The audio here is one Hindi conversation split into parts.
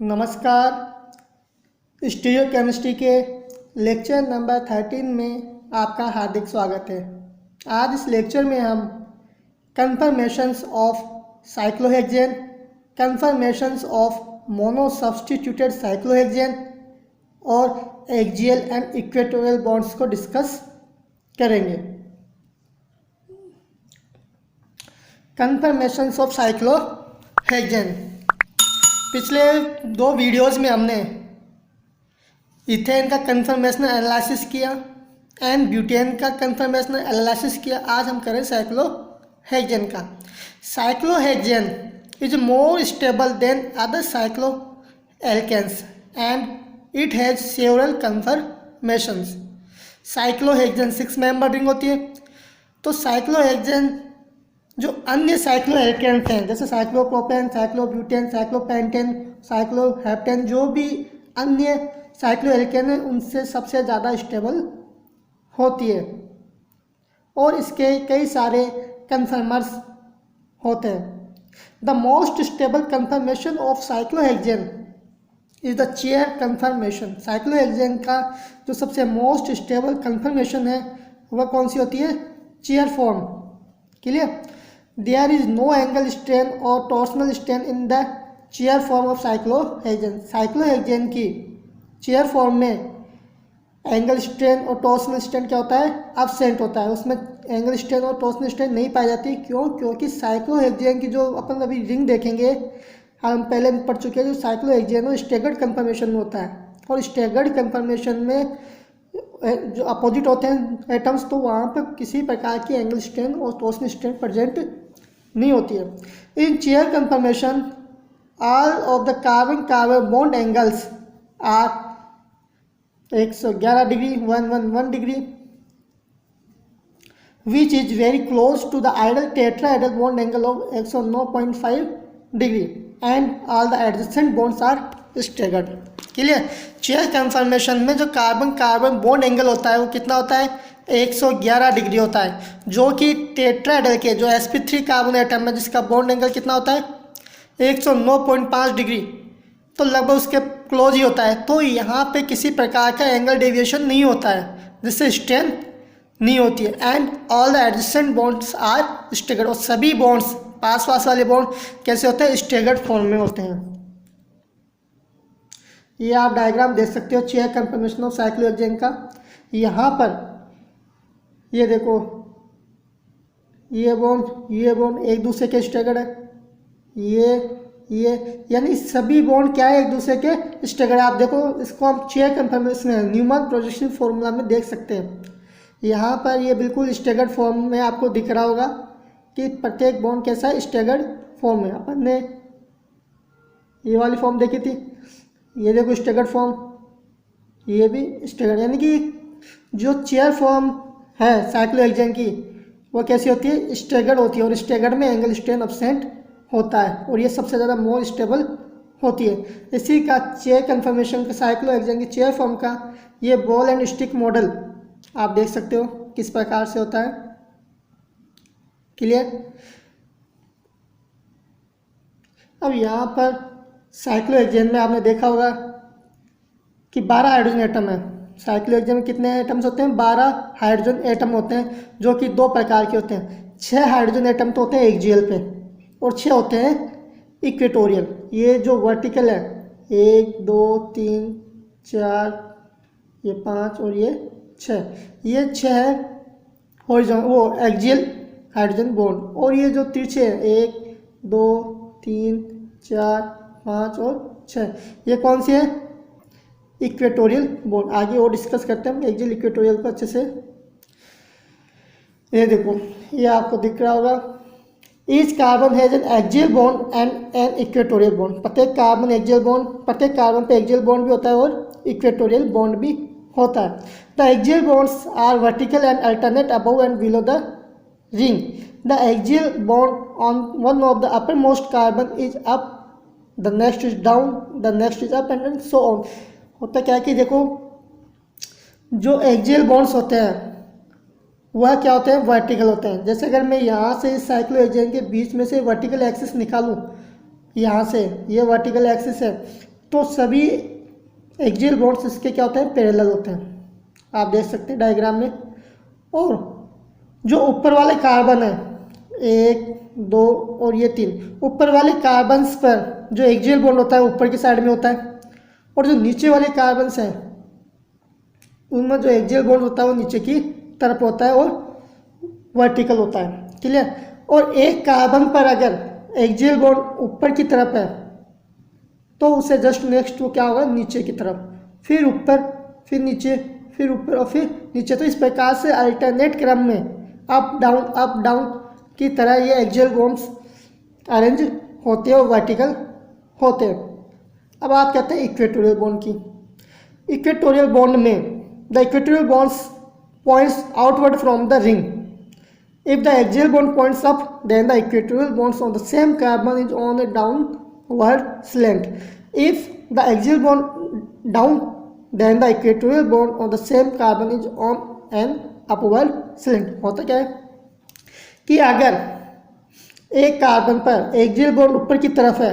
नमस्कार। स्टीरियो केमिस्ट्री के लेक्चर नंबर 13 में आपका हार्दिक स्वागत है। आज इस लेक्चर में हम conformations of cyclohexane, conformations of mono substituted cyclohexane और एक्सियल एंड इक्वेटोरियल बॉन्ड्स को डिस्कस करेंगे। कन्फर्मेशंस ऑफ साइक्लोहेक्सेन, पिछले दो वीडियोस में हमने इथेन का कन्फर्मेशनल एनालिसिस किया एंड ब्यूटेन का कन्फर्मेशनल एनालिसिस किया। आज हम करें साइक्लोहेक्सेन का। Cyclohexane is more stable then other cycloalkenes and it has several conformations. Cyclohexane 6 member ring होती है। तो साइक्लोहेक्सेन जो अन्य साइक्लोएल्केन्स हैं जैसे साइक्लोप्रोपेन, साइक्लोब्यूटेन, साइक्लोपेंटेन, साइक्लोहेप्टेन, जो भी अन्य साइक्लोएल्केन हैं उनसे सबसे ज़्यादा स्टेबल होती है और इसके कई सारे कन्फर्मर्स होते हैं। The most stable conformation of cyclohexane is the chair conformation. Cyclohexane का जो सबसे मोस्ट स्टेबल कन्फर्मेशन है वह कौन सी होती है? Chair form. Clear? There is no angle strain और torsional strain in the chair form of cyclohexane। Cyclohexane की चेयर फॉर्म में एंगल स्ट्रेन और टॉर्सनल स्ट्रेन क्या होता है? एब्सेंट होता है। उसमें एंगल स्ट्रेन और टॉर्सनल स्ट्रेन नहीं पाई जाती। क्यों? क्योंकि साइक्लोहेक्सेन की जो अपन अभी रिंग देखेंगे, हम पहले भी पढ़ चुके हैं, जो साइक्लोहेक्सेन वो स्टेगर्ड कन्फर्मेशन में होता है और स्टेगर्ड कन्फर्मेशन में जो अपोजिट होते हैं एटम्स, तो वहाँ पर किसी प्रकार की एंगल स्ट्रेन और टॉर्सनल स्ट्रेन प्रेजेंट नहीं होती है। In chair conformation all of the carbon carbon bond angles are 111 degree, 111 degree, which is very close to the ideal tetrahedral bond angle of 109.5 degree and all the adjacent bonds are staggered. Clear? Chair conformation में जो कार्बन कार्बन बॉन्ड एंगल होता है वो कितना होता है? 111 डिग्री होता है, जो कि टेट्राहेड्रल के जो sp3 कार्बन एटम है जिसका बॉन्ड एंगल कितना होता है? 109.5 डिग्री, तो लगभग उसके क्लोज ही होता है। तो यहाँ पे किसी प्रकार का एंगल डेविएशन नहीं होता है जिससे स्ट्रेन नहीं होती है। And all the adjacent bonds are staggered, और सभी बॉन्ड्स पास पास वाले बॉन्ड कैसे होते हैं? स्टेगर्ड फॉर्म में होते हैं। ये आप डायग्राम देख सकते हो चेयर कन्फर्मेशन ऑफ साइक्लोहेक्सेन का। यहाँ पर ये देखो, ये बॉन्ड एक दूसरे के स्टेगर्ड है। ये यानी सभी बॉन्ड क्या है? एक दूसरे के स्टेगर्ड। आप देखो, इसको हम chair conformation Newman projection formula में देख सकते हैं। यहाँ पर ये बिल्कुल स्टेगर्ड फॉर्म में आपको दिख रहा होगा कि प्रत्येक बॉन्ड कैसा है? स्टेगर्ड फॉर्म में। अपन ने ये वाली फॉर्म देखी थी, ये देखो स्टेगर्ड फॉर्म, ये भी स्टेगर्ड। यानी कि जो चेयर फॉर्म है साइक्लोहेक्सेन की वो कैसी होती है? स्टेगर्ड होती है, और स्टेगर्ड में एंगल स्ट्रेन एब्सेंट होता है और ये सबसे ज़्यादा मोर स्टेबल होती है। इसी का चेयर कन्फर्मेशन का साइक्लोहेक्सेन की चेयर फॉर्म का ये बॉल एंड स्टिक मॉडल आप देख सकते हो किस प्रकार से होता है। क्लियर? अब यहाँ पर साइक्लोहेक्सेन में आपने देखा होगा कि 12 हाइड्रोजन एटम है। साइक्लोहेक्सेन में कितने एटम्स होते हैं? 12 हाइड्रोजन एटम होते हैं, जो कि दो प्रकार के होते हैं। 6 हाइड्रोजन एटम तो होते हैं एक्सियल पे और 6 होते हैं इक्वेटोरियल। ये जो वर्टिकल है 1 2 3 4, ये 5 और ये 6, ये 6 है हॉरिजॉन्टल वो एक्सियल हाइड्रोजन बॉन्ड। और ये जो तिरछे हैं 1 2 3 4 5 और 6, ये कौन सी है? Equatorial bond. आगे और डिस्कस करते हैं हम एक्सियल इक्वेटोरियल को अच्छे से। ये देखो, ये आपको दिख रहा होगा, each carbon has an axial bond and an equatorial bond. प्रत्येक कार्बन एक्सियल बॉन्ड, प्रत्येक कार्बन पे एक्सियल बॉन्ड भी होता है और इक्वेटोरियल बॉन्ड भी होता है। The axial bonds are vertical and alternate above and below the ring. The axial bond on one of the uppermost carbon is up, the next is down, the next is up and so on. होता क्या है कि देखो, जो एक्सियल बॉन्ड्स होते हैं वह क्या होते हैं? वर्टिकल होते हैं। जैसे अगर मैं यहाँ से इस साइक्लोहेक्सेन के बीच में से वर्टिकल एक्सिस निकालूँ, यहाँ से ये वर्टिकल एक्सिस है, तो सभी एक्सियल बॉन्ड्स इसके क्या होते हैं, पैरेलल होते हैं, आप देख सकते हैं डायग्राम में। और जो ऊपर वाले कार्बन है 1 2 और ये 3, ऊपर वाले कार्बन्स पर जो एक्सियल बॉन्ड होता है ऊपर की साइड में होता है, और जो नीचे वाले कार्बन्स हैं उनमें जो एक्सियल बॉन्ड होता है वो नीचे की तरफ होता है और वर्टिकल होता है, क्लियर। और एक कार्बन पर अगर एक्सियल बॉन्ड ऊपर की तरफ है तो उसे जस्ट नेक्स्ट वो क्या होगा, नीचे की तरफ, फिर ऊपर, फिर नीचे, फिर ऊपर और फिर नीचे। तो इस प्रकार से अल्टरनेट क्रम में अप डाउन की तरह ये एक्सियल बॉन्ड्स अरेंज होते हैं और वर्टिकल होते हैं। अब बात करते हैं इक्वेटोरियल बॉन्ड की। इक्वेटोरियल बॉन्ड में the equatorial bonds points outward from the ring. If the axial bond points up, then the equatorial bonds on the same carbon is on a downward slant. If the axial bond down, then the equatorial bond on the same carbon is on an upward slant. होता क्या है कि अगर एक कार्बन पर एक्सियल बॉन्ड ऊपर की तरफ है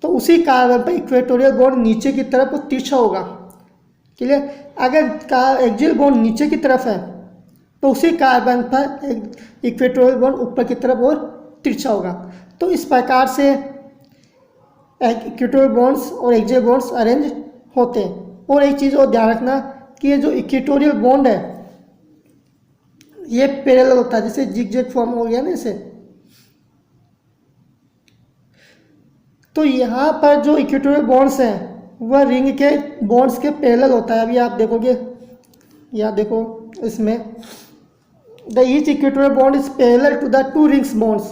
तो उसी कार्बन पर इक्वेटोरियल बॉन्ड नीचे की तरफ तिरछा होगा, क्लियर। अगर एक्सियल बॉन्ड नीचे की तरफ है तो उसी कार्बन पर इक्वेटोरियल बॉन्ड ऊपर की तरफ और तिरछा होगा। तो इस प्रकार से इक्वेटोरियल बॉन्ड्स और एक्सियल बॉन्ड्स अरेंज होते हैं। और एक चीज़ और ध्यान रखना कि ये जो इक्वेटोरियल बॉन्ड है ये पैरेलल होता है, जैसे जिगजैग फॉर्म हो गया ना इसे। तो यहाँ पर जो इक्वेटोरियल बॉन्ड्स हैं वह रिंग के बॉन्ड्स के पैरेलल होता है। अभी आप देखोगे, यहाँ देखो इसमें the each equatorial bond is parallel to the two rings bonds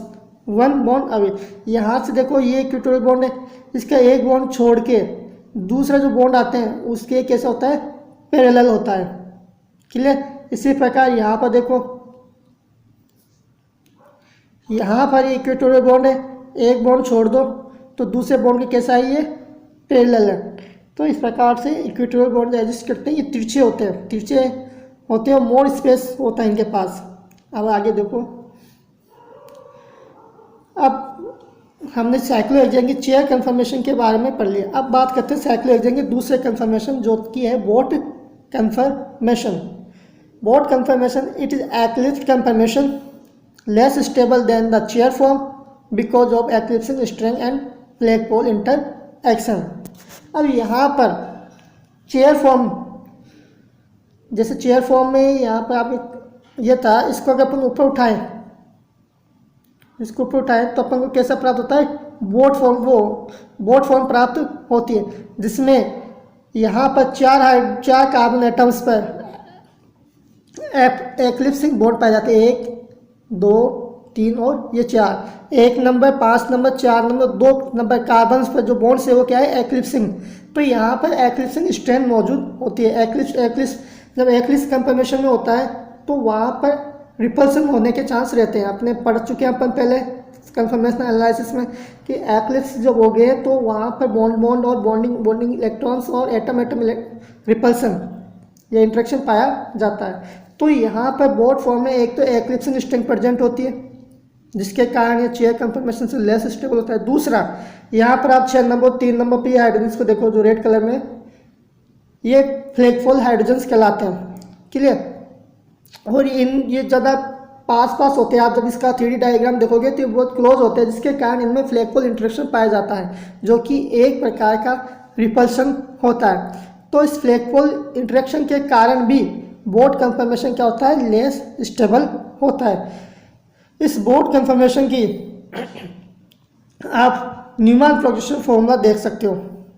one bond away. यहाँ से देखो ये इक्वेटोरियल बॉन्ड है, इसका एक बॉन्ड छोड़ के दूसरा जो बॉन्ड आते हैं उसके कैसा होता है, पैरेलल होता है, क्लियर। इसी प्रकार यहाँ पर देखो, यहाँ पर इक्वेटोरियल बॉन्ड है, एक बॉन्ड छोड़ दो तो दूसरे बॉन्ड के कैसा है, ये पैरेलल है। तो इस प्रकार से इक्वेटोरियल बॉन्ड एग्जिस्ट करते हैं, ये तिरछे होते हैं, मोर स्पेस होता है इनके पास। अब आगे देखो, अब हमने साइक्लोहेक्सेन की चेयर कन्फर्मेशन के बारे में पढ़ लिया। अब बात करते हैं साइक्लोहेक्सेन के दूसरे कन्फर्मेशन जो कि है boat conformation. Boat conformation it is eclipse conformation less stable than the chair form because of eclipsing strength and flagpole interaction. अब यहाँ पर चेयर फॉर्म, जैसे चेयर फॉर्म में यहाँ पर आप ये था, इसको अगर अपन ऊपर उठाएं, इसको ऊपर उठाएं तो अपन को कैसा प्राप्त होता है, बोट फॉर्म, वो बोट फॉर्म प्राप्त होती है, जिसमें यहाँ पर चार कार्बन एटम्स पर एक्लिप्सिंग बॉन्ड पाए जाते हैं, 1 2 3 और ये 4। 1 number, 5 number, 4 number, 2 number carbons पर जो बॉन्ड्स है वो क्या है, एक्लिप्सिंग। तो यहाँ पर एक्लिप्सिंग स्ट्रेंथ मौजूद होती है। एक्लिप्स जब एक्लिप्स कन्फर्मेशन में होता है तो वहाँ पर रिपल्सन होने के चांस रहते हैं। अपने पढ़ चुके हैं अपन पहले कन्फर्मेशन एनालिसिस में कि एक्लिप्स जब हो गए तो वहाँ पर बॉन्ड और बॉन्डिंग इलेक्ट्रॉन्स और एटम रिपल्सन या इंट्रैक्शन पाया जाता है। तो यहाँ पर बोट फॉर्म में एक तो एक्लिप्सिंग स्ट्रेंथ प्रेजेंट होती है जिसके कारण ये चेयर कन्फर्मेशन से लेस स्टेबल होता है। दूसरा, यहाँ पर आप 6 नंबर 3 नंबर पर हाइड्रोजन्स को देखो जो रेड कलर में, ये फ्लैगपोल हाइड्रोजन्स कहलाते हैं, क्लियर। और ये ज़्यादा पास होते हैं। आप जब इसका 3D डायग्राम देखोगे तो ये बहुत क्लोज होते हैं, जिसके कारण इनमें फ्लैगपोल इंटरेक्शन पाया जाता है जो कि एक प्रकार का रिपल्शन होता है। तो इस फ्लैगपोल इंटरेक्शन के कारण भी बोट कन्फर्मेशन क्या होता है, लेस स्टेबल होता है। इस बोट कन्फर्मेशन की आप न्यूमैन प्रोजेक्शन फॉर्मूला देख सकते हो।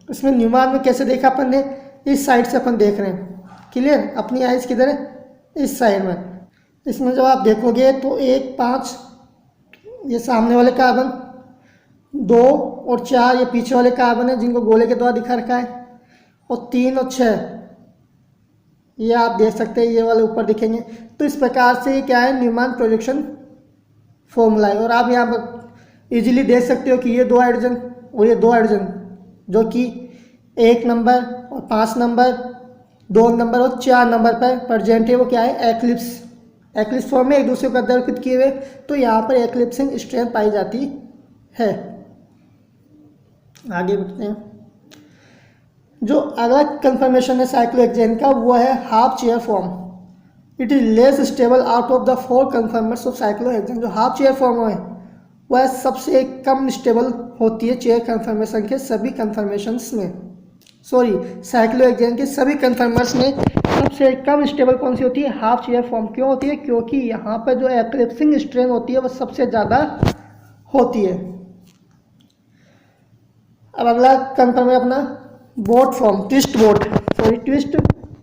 इसमें न्यूमैन में कैसे देखा अपन ने, इस साइड से अपन देख रहे हैं, क्लियर। अपनी आइज किधर है, इस साइड में। इसमें जब आप देखोगे तो 1 5 ये सामने वाले कार्बन, 2 और 4 ये पीछे वाले कार्बन है जिनको गोले के द्वारा दिखा रखा है, और 3 और 6 ये आप देख सकते हैं, ये वाले ऊपर दिखेंगे। तो इस प्रकार से ये क्या है, न्यूमैन प्रोजेक्शन फॉर्मूला है। और आप यहाँ पर इजीली देख सकते हो कि ये 2 हाइड्रोजन और ये 2 हाइड्रोजन जो कि 1 नंबर और 5 नंबर, 2 नंबर और 4 नंबर पर प्रेजेंट है, वो क्या है, एक्लिप्स फॉर्म में एक दूसरे को अद्रक्षित किए हुए। तो यहाँ पर एक्लिप्सिंग स्ट्रेंथ पाई जाती है। आगे बढ़ते हैं। जो अगला कंफर्मेशन है साइक्लोहेक्सेन का वो है half chair form. It is less stable out of the 4 conformers of cyclohexane. जो हाफ चेयर फॉर्म है वह सबसे कम स्टेबल होती है चेयर कंफर्मेशन के सभी कंफर्मेशंस में। साइक्लोहेक्सेन के सभी कंफर्मर्स में सबसे कम स्टेबल कौन सी होती है? Half chair form. क्यों होती है? क्योंकि यहाँ पर जो एक्लिप्सिंग स्ट्रेन होती है वह सबसे ज़्यादा होती है। अब अगला कंफर्म है अपना boat form, twist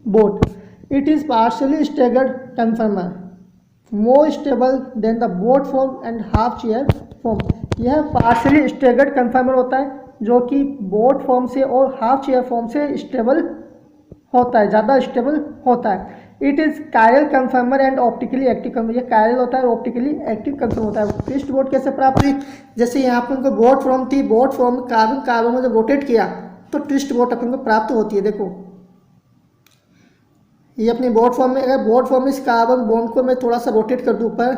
boat. It is partially staggered conformer, more stable than the boat form and half chair form. यह पार्शियली स्टेगर्ड कंफर्मर होता है जो कि बोट फॉर्म से और हाफ चेयर फॉर्म से स्टेबल होता है, ज़्यादा स्टेबल होता है। It is chiral conformer and optically active conformer. ये कायरल होता है और ऑप्टिकली एक्टिव कंफर्मर होता है। ट्विस्ट बोट कैसे प्राप्त हुई? जैसे यहाँ पर उनको बोट फॉर्म थी, बोट फॉर्म कार्बन में जब रोटेट किया तो ट्विस्ट बोट अपन को प्राप्त होती है। देखो ये अपनी बोट फॉर्म में, अगर बोट फॉर्म में इस कार्बन बॉन्ड को मैं थोड़ा सा रोटेट कर दूँ ऊपर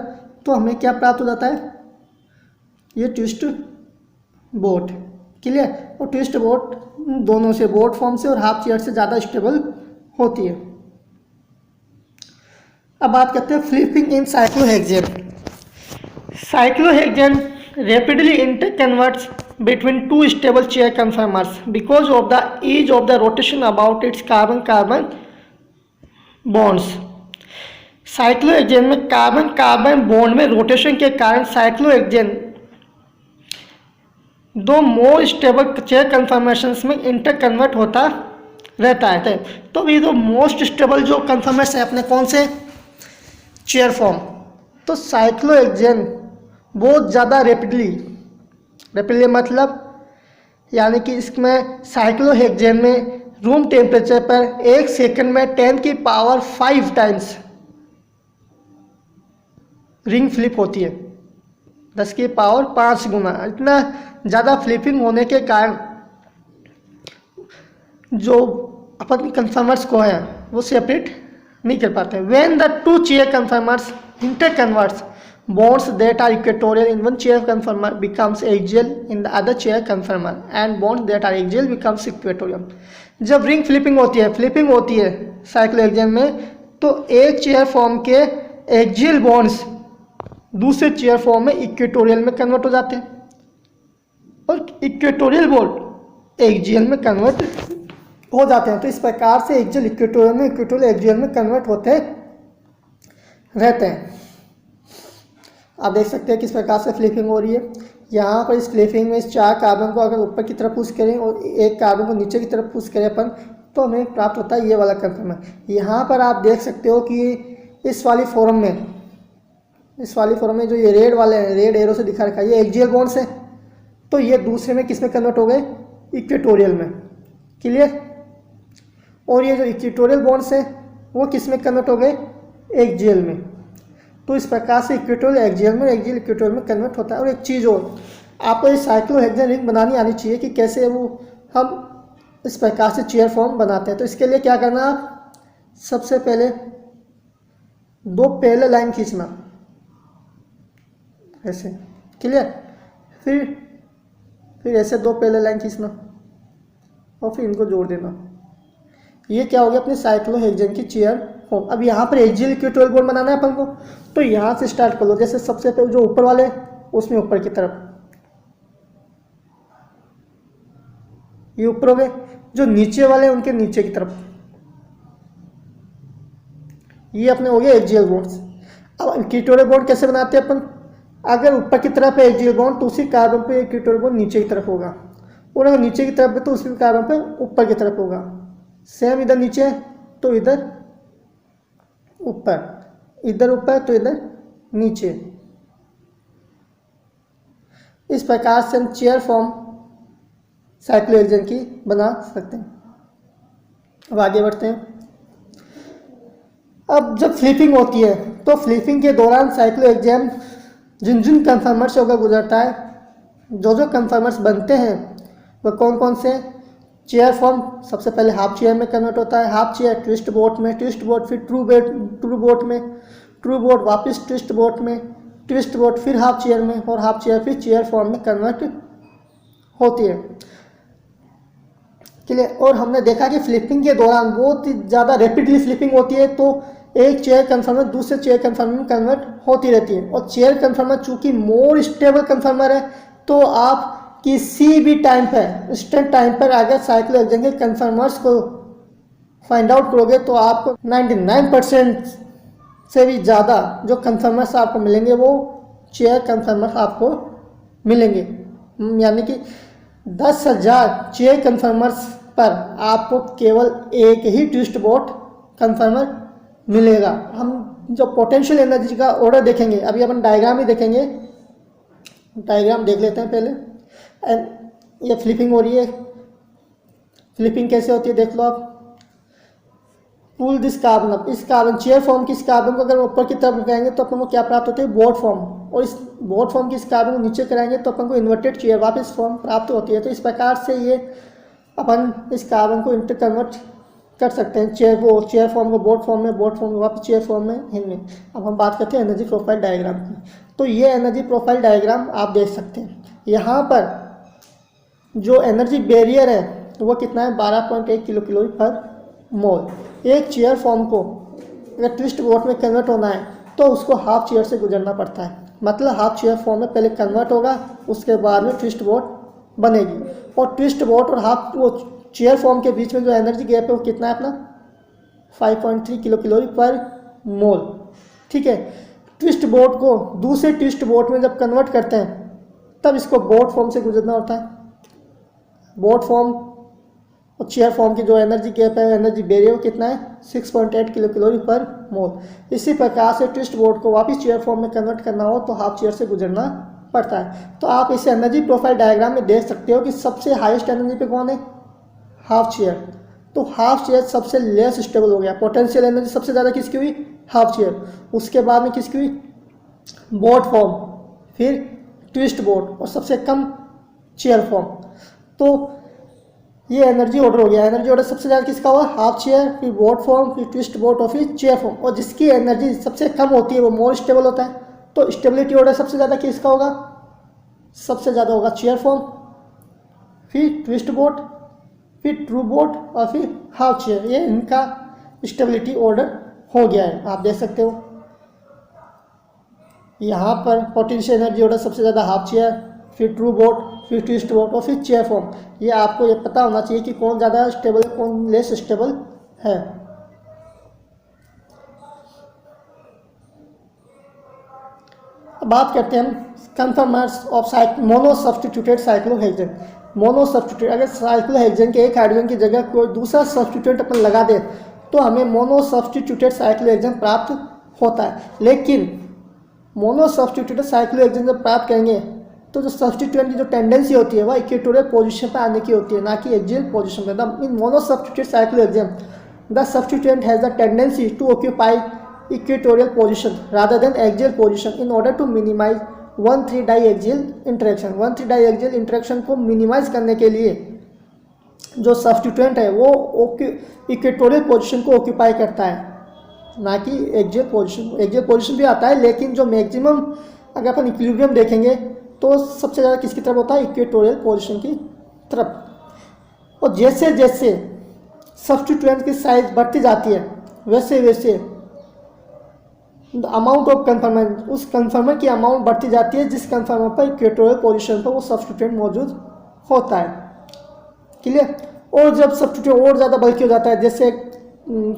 तो हमें क्या प्राप्त हो जाता है? ये ट्विस्ट बोट। क्लियर? और ट्विस्ट बोट दोनों से, बोट फॉर्म से और हाफ चेयर से ज़्यादा स्टेबल होती है। अब बात करते हैं flipping in cyclohexane. Cyclohexane rapidly interconverts between two stable chair conformers because of the ease of the rotation about its carbon-carbon bonds. Cyclohexane में कार्बन कार्बन बॉन्ड में रोटेशन के कारण साइक्लोहेक्सेन दो मोर स्टेबल चेयर कन्फर्मेशंस में इंटर कन्वर्ट होता रहता है। तो ये दो मोस्ट स्टेबल जो कन्फर्मेशन है अपने कौन से? Chair form. तो साइक्लोहेक्सेन बहुत ज़्यादा रेपिडली मतलब यानी कि इसमें साइक्लोहेक्सेन में रूम टेम्परेचर पर 1 सेकंड में 10⁵ टाइम्स रिंग फ्लिप होती है। 10⁵ गुना। इतना ज़्यादा फ्लिपिंग होने के कारण जो अपन कंफर्मर्स को है वो सेपरेट नहीं कर पाते। When the two chair conformers interconverts bonds that are equatorial in one chair conformer becomes axial in the other chair conformer and bonds that are axial becomes equatorial। जब रिंग फ्लिपिंग होती है साइक्लोहेक्सेन में तो एक चेयर फॉर्म के एक्सियल बॉन्ड्स दूसरे चेयर फॉर्म में इक्वेटोरियल में कन्वर्ट हो जाते हैं और इक्वेटोरियल बॉन्ड एक्सियल में कन्वर्ट हो जाते हैं। तो इस प्रकार से एक्सियल इक्वेटोरियल में, इक्वेटोरियल एक्सियल में कन्वर्ट होते रहते हैं। आप देख सकते हैं किस प्रकार से फ्लिपिंग हो रही है। यहाँ पर इस फ्लिपिंग में इस 4 कार्बन को अगर ऊपर की तरफ पुश करें और एक कार्बन को नीचे की तरफ पुश करें अपन तो हमें प्राप्त होता है ये वाला कंफर्मर। यहाँ पर आप देख सकते हो कि इस वाली फॉर्म में जो ये रेड वाले हैं, रेड एरो से दिखा रखा है, ये एक्सियल बॉन्ड्स है। तो ये दूसरे में किस में कन्वर्ट हो गए? इक्वेटोरियल में। क्लियर? और ये जो इक्वेटोरियल बॉन्ड्स है वो किस में कन्वर्ट हो गए? एक्सियल में। तो इस प्रकार से इक्वेटोरियल एक्सियल में, एक्सियल इक्वेटोरियल में कन्वर्ट होता है। और एक चीज़ और, आपको इस साइक्लोहेक्सेन रिंग बनानी आनी चाहिए कि कैसे वो हम इस प्रकार से चेयर फॉर्म बनाते हैं। तो इसके लिए क्या करना, आप सबसे पहले 2 पैरेलल लाइन खींचना ऐसे। क्लियर? फिर ऐसे 2 पैरेलल लाइन खींचना और फिर इनको जोड़ देना। ये क्या हो गया? अपने साइक्लोहेक्सेन की चेयर फॉर्म। अब यहाँ पर एक्सियल इक्वेटोरियल बॉन्ड बनाना है अपन को, तो यहाँ से स्टार्ट कर लो। जैसे सबसे पहले जो ऊपर वाले उसमें ऊपर की तरफ ये ऊपर हो गए, जो नीचे वाले उनके नीचे की तरफ ये अपने हो गए एक्सियल बॉन्ड्स। अब इक्वेटोरियल बॉन्ड कैसे बनाते हैं अपन? अगर ऊपर की तरफ है एक्सियल बॉन्ड तो उसी कार्बन पे इक्वेटोरियल बॉन्ड नीचे की तरफ होगा, और अगर नीचे की तरफ है तो उसी कार्बन पे ऊपर की तरफ होगा। सेम इधर नीचे तो इधर ऊपर, इधर ऊपर तो इधर नीचे। इस प्रकार से हम चेयर फॉर्म साइक्लोहेक्सेन की बना सकते हैं। अब आगे बढ़ते हैं। अब जब फ्लिपिंग होती है तो फ्लिपिंग के दौरान साइक्लोहेक्सेन जिन कंफर्मर से होकर गुजरता है, जो कंफर्मर्स बनते हैं वह कौन कौन से? चेयर फॉर्म सबसे पहले हाफ चेयर में कन्वर्ट होता है, हाफ चेयर ट्विस्ट बोट में, ट्विस्ट बोट फिर ट्रू बोट में, ट्रू बोट वापस ट्विस्ट बोट में, ट्विस्ट बोट फिर हाफ चेयर में, और हाफ चेयर फिर चेयर फॉर्म में कन्वर्ट होती है। क्लियर। और हमने देखा कि फ्लिपिंग के दौरान बहुत ही ज़्यादा रैपिडली फ्लिपिंग होती है, तो एक चेयर कन्फर्मर दूसरे चेयर कन्फर्मर में कन्वर्ट होती रहती है। और चेयर कन्फर्मर चूँकि मोर स्टेबल कन्फर्मर है, तो आप किसी भी टाइम पर इंस्टेंट टाइम पर अगर साइक्लोहेक्सेन के कन्फर्मर्स को फाइंड आउट करोगे तो आपको 99% से भी ज़्यादा जो कन्फर्मर्स आपको मिलेंगे वो चेयर कन्फर्मर्स आपको मिलेंगे। यानी कि 10,000 चेयर कन्फर्मर्स पर आपको केवल एक ही ट्विस्ट बोट कन्फर्मर मिलेगा। हम जो पोटेंशियल एनर्जी का ऑर्डर देखेंगे, अभी अपन डायग्राम ही देखेंगे, डायग्राम देख लेते हैं पहले। ये फ्लिपिंग हो रही है, फ्लिपिंग कैसे होती है देख लो आप। पुल दिस कार्बन अप, इस कार्बन चेयर फॉर्म की इस कार्बन को अगर ऊपर की तरफ लगाएंगे तो अपन को क्या प्राप्त होती है, बोट फॉर्म। और इस बोट फॉर्म की इस कार्बन को नीचे कराएंगे तो अपन को इन्वर्टेड चेयर वापस फॉर्म प्राप्त होती है। तो इस प्रकार से ये अपन इस कार्बन को इंटर कन्वर्ट कर सकते हैं, चेयर फॉर्म को बोट फॉर्म में, बोट फॉर्म को वापस चेयर फॉर्म में, इनमें। अब हम बात करते हैं एनर्जी प्रोफाइल डायग्राम की। तो ये एनर्जी प्रोफाइल डायग्राम आप देख सकते हैं। यहाँ पर जो एनर्जी बैरियर है वो कितना है, 12.1 किलो कैलोरी पर मोल। एक चेयर फॉर्म को अगर ट्विस्ट बोट में कन्वर्ट होना है तो उसको हाफ चेयर से गुजरना पड़ता है। मतलब हाफ चेयर फॉर्म में पहले कन्वर्ट होगा, उसके बाद में ट्विस्ट बोट बनेगी। और ट्विस्ट बोट और हाफ वो चेयर फॉर्म के बीच में जो एनर्जी गैप है वो कितना है अपना, 5.3 किलो कैलोरी पर मोल। ठीक है। ट्विस्ट बोट को दूसरे ट्विस्ट बोट में जब कन्वर्ट करते हैं तब इसको बोट फॉर्म से गुजरना होता है। बोट फॉर्म और चेयर फॉर्म की जो एनर्जी गैप है, एनर्जी बैरियर कितना है, 6.8 किलो कैलोरी पर मोल। इसी प्रकार से ट्विस्ट बोट को वापस चेयर फॉर्म में कन्वर्ट करना हो तो हाफ चेयर से गुजरना पड़ता है। तो आप इस एनर्जी प्रोफाइल डायग्राम में देख सकते हो कि सबसे हाईएस्ट एनर्जी पे कौन है, हाफ चेयर। तो हाफ चेयर सबसे लेस स्टेबल हो गया। पोटेंशियल एनर्जी सबसे ज़्यादा किसकी हुई, हाफ चेयर। उसके बाद में किसकी हुई, बोट फॉर्म, फिर ट्विस्ट बोट और सबसे कम चेयर फॉर्म। तो ये एनर्जी ऑर्डर हो गया। एनर्जी ऑर्डर सबसे ज़्यादा किसका हुआ, हाफ चेयर, फिर बोट फॉर्म, फिर ट्विस्ट बोट और फिर चेयर फॉर्म। और जिसकी एनर्जी सबसे कम होती है वो मोर स्टेबल होता है। तो स्टेबिलिटी ऑर्डर सबसे ज़्यादा किसका होगा, सबसे ज़्यादा होगा चेयर फॉर्म, फिर ट्विस्ट बोट, फिर ट्रू बोट और फिर हाफ चेयर। ये इनका स्टेबिलिटी ऑर्डर हो गया है, आप देख सकते हो। यहाँ पर पोटेंशियल एनर्जी ऑर्डर सबसे ज़्यादा हाफ चेयर, फिर ट्रू बोट, फिर ट्विस्ट बोट और फिर चेयर फॉर्म। ये आपको ये पता होना चाहिए कि कौन ज़्यादा स्टेबल है, कौन लेस स्टेबल है। अब बात करते हैं हम conformers of mono substituted cyclohexane. Mono substitute, अगर साइक्लोहेक्सेन के एक हाइड्रोजन की जगह कोई दूसरा सब्स्टिट्यूएंट अपन लगा दे तो हमें मोनो सब्स्टिट्यूटेड साइक्लोहेक्सेन प्राप्त होता है। लेकिन मोनो सब्स्टिट्यूटेड साइक्लोहेक्सेन जब प्राप्त करेंगे तो जो सब्स्टिट्यूएंट की जो टेंडेंसी होती है वह इक्वेटोरियल पोजीशन पर आने की होती है, ना कि एक्सियल पोजीशन पर। In mono substituted cyclohexane the substituent has the tendency to occupy equatorial position rather than axial position in order to minimise 1,3 diaxial interaction. 1,3 diaxial interaction को मिनिमाइज करने के लिए जो सब्स्टिट्यूएंट है वो इक्वेटोरियल पोजीशन को ऑक्यूपाई करता है, ना कि एक्सियल पोजीशन। एक्सियल पोजीशन भी आता है, लेकिन जो मैक्सिमम अगर अपन इक्विलिब्रियम देखेंगे तो सबसे ज़्यादा किसकी तरफ होता है, इक्वेटोरियल पोजीशन की तरफ। और जैसे जैसे सब्स्टिट्यूएंट की साइज बढ़ती जाती है वैसे वैसे अमाउंट ऑफ कन्फर्मर, उस कन्फर्मर की अमाउंट बढ़ती जाती है जिस कन्फर्मर पर इक्वेटोरियल पोजीशन पर वो सब्स्टिट्यूएंट मौजूद होता है। क्लियर। और जब सब्स्टिट्यूएंट और ज़्यादा बल्कि हो जाता है, जैसे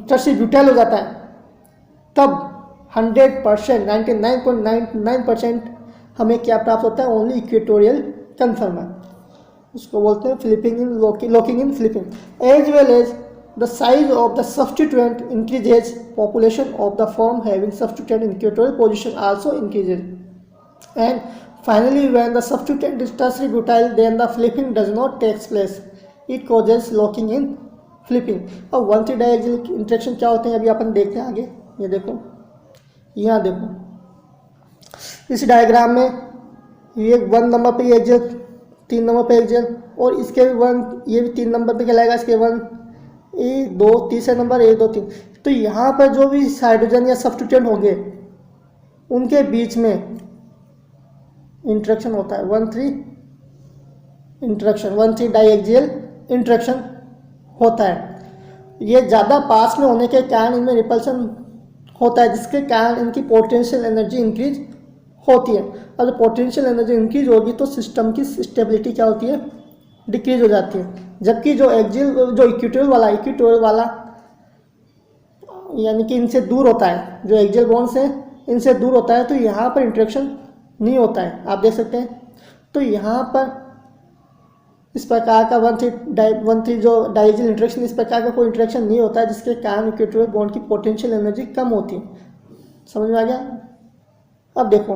टर्शी ब्यूटाइल हो जाता है, तब 100% 99.99% हमें क्या प्राप्त होता है, ओनली इक्वेटोरियल कन्फर्मर। उसको बोलते हैं flipping in locking in flipping. As well as the size of the substituent increases, population of the form having substituent in equatorial position also increases, and finally when the substituent is tertiary butyl then the flipping does not takes place, it causes locking in flipping। अब 1,3 डाईएक्सियल इंटरेक्शन क्या होते हैं अभी अपन देखते हैं आगे। ये देखो, यहाँ देखो इस डायग्राम में ये 1 नंबर पे एक्सियल, 3 नंबर पे एक्सियल, और इसके भी 1, ये भी 3 नंबर पे कहलाएगा, इसके 1 A2 तीसरे नंबर A2 3। तो यहाँ पर जो भी हाइड्रोजन या सब्स्टिट्यूएंट होंगे उनके बीच में इंटरेक्शन होता है, 1,3 इंटरेक्शन, 1,3 डाईएक्सियल इंटरेक्शन होता है। ये ज़्यादा पास में होने के कारण इनमें रिपल्सन होता है, जिसके कारण इनकी पोटेंशियल एनर्जी इंक्रीज होती है। अब जब पोटेंशियल एनर्जी इंक्रीज होगी तो सिस्टम की स्टेबिलिटी क्या होती है, डिक्रीज हो जाती है। जबकि जो इक्वेटोरियल वाला यानी कि इनसे दूर होता है, जो एक्सियल बॉन्ड्स हैं इनसे दूर होता है, तो यहाँ पर इंटरेक्शन नहीं होता है, आप देख सकते हैं। तो यहाँ पर इस प्रकार का 1,3 जो डायजेल इंटरेक्शन, इस प्रकार का कोई इंटरेक्शन नहीं होता है, जिसके कारण इक्वेटोरियल बॉन्ड की पोटेंशियल एनर्जी कम होती है। समझ में आ गया। अब देखो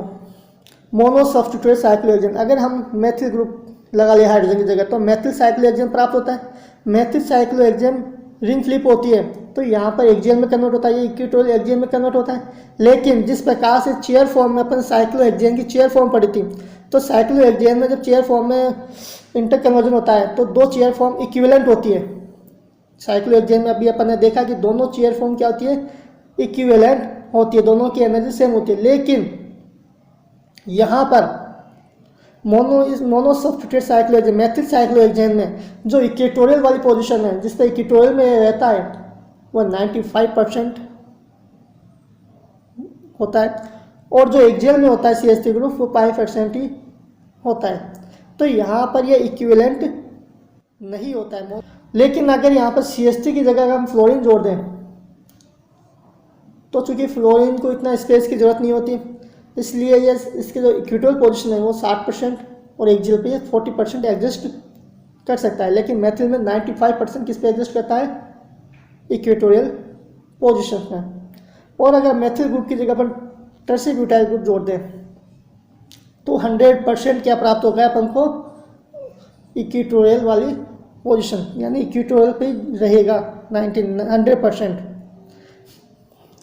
मोनो सब्स्टिट्यूटेड साइक्लोहेक्सेन, अगर हम मेथिल ग्रुप लगा लिया हाइड्रोजन की जगह तो मेथिल साइक्लोहेक्सेन प्राप्त होता है। मेथिल साइक्लोहेक्सेन रिंग फ्लिप होती है तो यहाँ पर एक्सियल में कन्वर्ट होता है, ये इक्वेटोरियल एक्सियल में कन्वर्ट होता है। लेकिन जिस प्रकार से चेयर फॉर्म में अपन साइक्लोहेक्सेन की चेयर फॉर्म पढ़ी थी, तो साइक्लोहेक्सेन में जब चेयर फॉर्म में इंटर कन्वर्जन होता है तो दो चेयर फॉर्म इक्विवेलेंट होती है। साइक्लोहेक्सेन में अभी अपन ने देखा कि दोनों चेयर फॉर्म क्या होती है, इक्विवेलेंट होती है, दोनों की एनर्जी सेम होती है। लेकिन यहाँ पर mono substituted cyclohexane, methyl cyclohexane में जो इक्वेटोरियल वाली पोजीशन है, जिस पर इक्वेटोरियल में रहता है, वो 95% होता है, और जो एक्सियल में होता है CH3 ग्रुप वो 5% ही होता है। तो यहाँ पर ये इक्विवेलेंट नहीं होता है। लेकिन अगर यहाँ पर CH3 की जगह अगर हम फ्लोरीन जोड़ दें तो चूंकि फ्लोरीन को इतना स्पेस की जरूरत नहीं होती, इसलिए ये इसके जो इक्वेटोरियल पोजीशन है वो 60% और एक्सियल पे 40% एग्जिस्ट कर सकता है। लेकिन मेथिल में 95% किस पे एग्जिस्ट करता है, इक्वेटोरियल पोजीशन में। और अगर मेथिल ग्रुप की जगह पर टर्सियल ब्यूटाइल ग्रुप जोड़ दें तो 100% क्या प्राप्त होगा अपन को, इक्वेटोरियल वाली पोजीशन, यानी इक्वेटोरियल पे रहेगा 100%।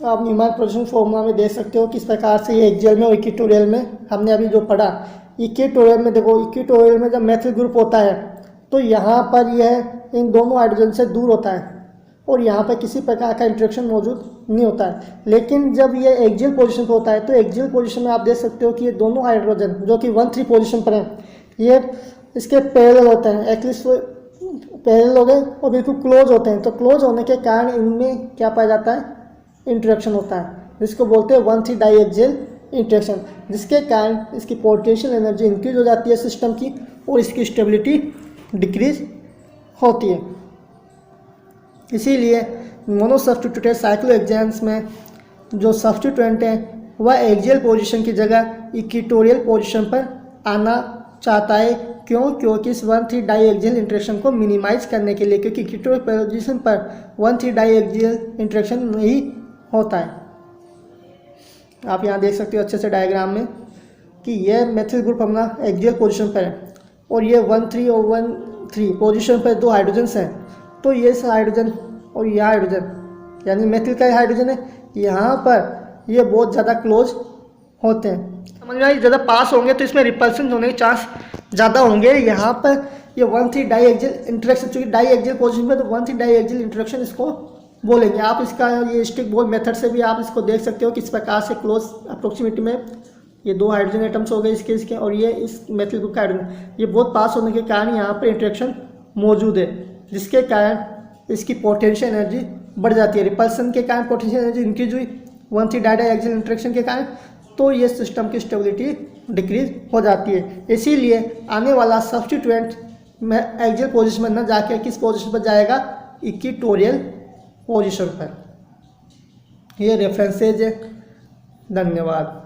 आप न्यूमैन पोजीशन फॉर्मूला में देख सकते हो किस प्रकार से ये एक्सियल में और इक्वेटोरियल में हमने अभी जो पढ़ा। इक्वेटोरियल में देखो, इक्वेटोरियल में जब मेथिल ग्रुप होता है तो यहाँ पर यह इन दोनों हाइड्रोजन से दूर होता है और यहाँ पर किसी प्रकार का इंटरेक्शन मौजूद नहीं होता है। लेकिन जब ये एक्सियल पोजीशन पर होता है तो एक्सियल पोजीशन में आप देख सकते हो कि ये दोनों हाइड्रोजन जो कि 1,3 पोजीशन पर हैं, ये इसके पैरेलल होते हैं, एटलीस्ट पैरेलल हो गए और बिल्कुल क्लोज होते हैं। तो क्लोज होने के कारण इनमें क्या पाया जाता है, इंटरेक्शन होता है, जिसको बोलते हैं 1,3 डाइएक्सियल इंटरेक्शन, जिसके कारण इसकी पोटेंशियल एनर्जी इंक्रीज हो जाती है सिस्टम की और इसकी स्टेबिलिटी डिक्रीज होती है। इसीलिए मोनो सब्स्टिट्यूटेड साइक्लोहेक्सेन्स में जो सब्स्टिट्यूएंट है वह एक्सियल पोजीशन की जगह इक्वेटोरियल पोजीशन पर आना चाहता है। क्योंकि इस 1,3 डाइएक्सियल इंटरेक्शन को मिनिमाइज करने के लिए, क्योंकि इक्वेटोरियल पोजीशन पर 1,3 डाइएक्सियल इंटरेक्शन नहीं होता है। आप यहाँ देख सकते हो अच्छे से डायग्राम में कि यह मेथिल ग्रुप अपना एक्सियल पोजीशन पर है और ये 1,3 और 1,3 पोजीशन पर दो हाइड्रोजन्स हैं। तो ये हाइड्रोजन और यह हाइड्रोजन यानी मेथिल का हाइड्रोजन है, यहाँ पर ये बहुत ज़्यादा क्लोज होते हैं। समझ में आई, ज़्यादा पास होंगे तो इसमें रिपल्सन होने के चांस ज़्यादा होंगे। यहाँ पर ये 1,3 डाइएक्सियल इंटरेक्शन, चूँकि डाइएक्सियल पोजीशन पर तो 1,3 डाइएक्सियल इंटरेक्शन इसको बोलेंगे। आप इसका ये स्टिक बोर्ड मेथड से भी आप इसको देख सकते हो किस प्रकार से क्लोज अप्रोक्सीमेटी में ये दो हाइड्रोजन एटम्स हो गए इसके और ये इस मेथिल ग्रुप का हाइड्रोजन, ये बहुत पास होने के कारण यहाँ पर इंटरेक्शन मौजूद है, जिसके कारण इसकी पोटेंशियल एनर्जी बढ़ जाती है। रिपल्सन के कारण पोटेंशियल एनर्जी इंक्रीज हुई 1,3 डाइएक्सियल इंटरेक्शन के कारण, तो ये सिस्टम की स्टेबिलिटी डिक्रीज हो जाती है। इसीलिए आने वाला सब्स्टिट्यूएंट में एक्सियल पोजीशन में न जाके किस पोजीशन पर जाएगा, इक्वेटोरियल पोजीशन पर। ये रेफरेंसेज है। धन्यवाद।